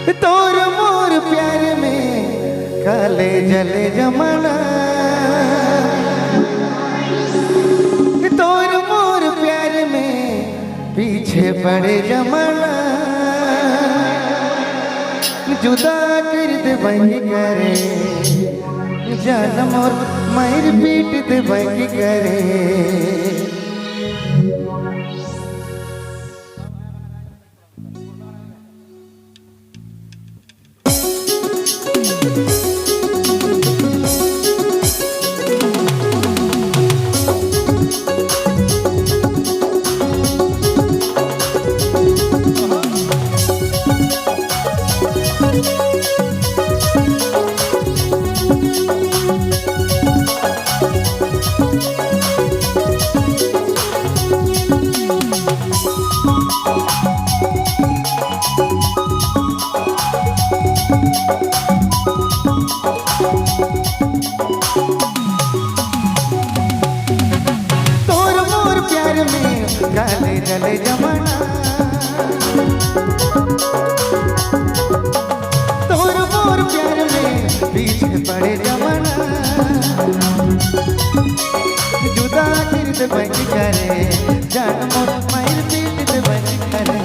तोर मोर प्यार में काले जले जमाना, तोर मोर प्यार में पीछे पड़े जमाना। जुदा कर दे वही करे जानम और मार पीट दे वही करे। काले जले जमाना, तोर मोर प्यार में पीछे पड़े जमाना। जुदा कर दे वही करे जान मोर मार पीट दे वही करे।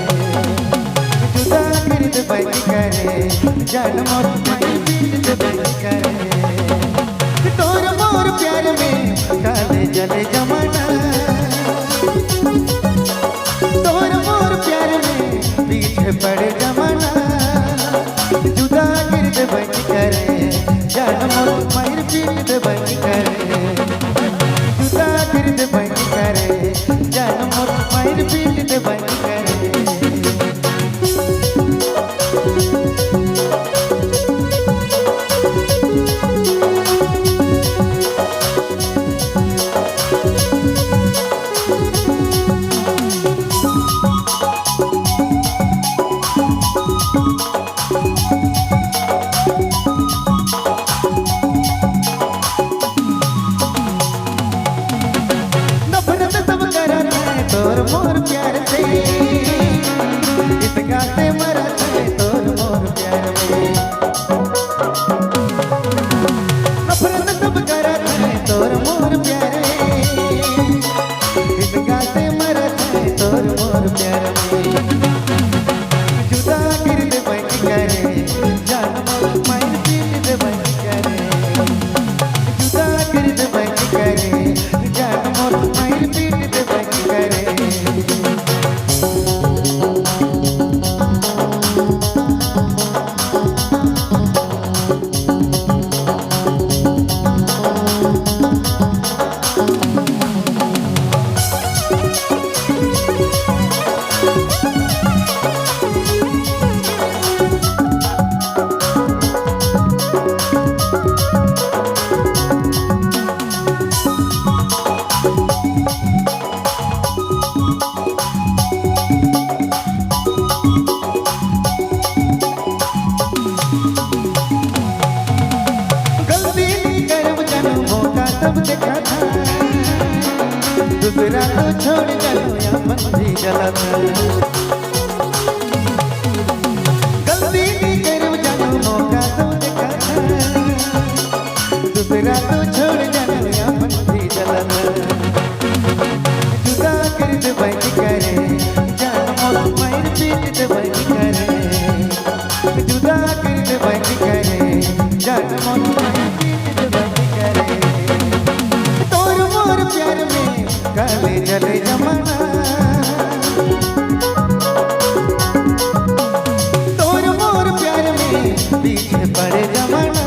जुदा कर दे वही करे जान मोर मार पीट दे वही करे। तोर मोर प्यार में काले जले जमाना, तोर मोर प्यार में पीछे पड़े जमाना। जुदा कर दे वही करे जान मोर मार पीट दे वही करे। जुदा कर दे वही करे जान मोर मार पीट दे वही करे। तोर मोर प्यार से गीत गाते मरत है तोर मोर प्यार में। नफरत सब करत है तोर मोर प्यार में, गीत गाते मरत है तोर मोर प्यार में। जुदा कर दे वही करे जान मोर मार पीट दे वही करे। जुदा कर दे वही करे जान मोर मार पीट दे वही करे। सब देखा था दूसरा तो छोड़ चलो या बंदी जला था। गलती नहीं करो जानो मौका तो देखा था, दूसरा तो छोड़ चलो या बंदी जला था। जुदा कर दे वही करे जान मोर मार पीट दे वही करे। जुदा कर दे वही करे जान मोर मार पीट दे वही करे। प्यार में काले जले जमाना, तोर मोर प्यार में पीछे पड़े जमाना।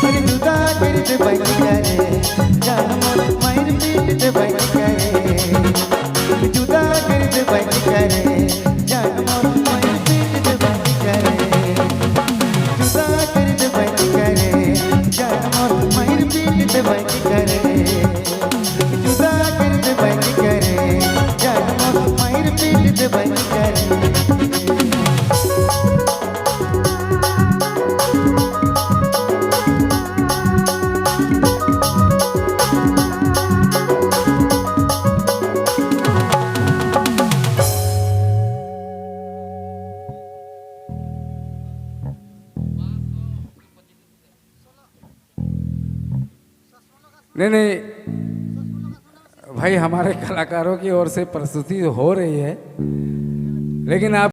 अरे जुदा कर दे वही करे जान मोर मार पीट दे वही करे। जुदा कर दे वही करे जान मोर मार पीट दे वही करे। जुदा नहीं नहीं भाई, हमारे कलाकारों की ओर से प्रस्तुति हो रही है, लेकिन आप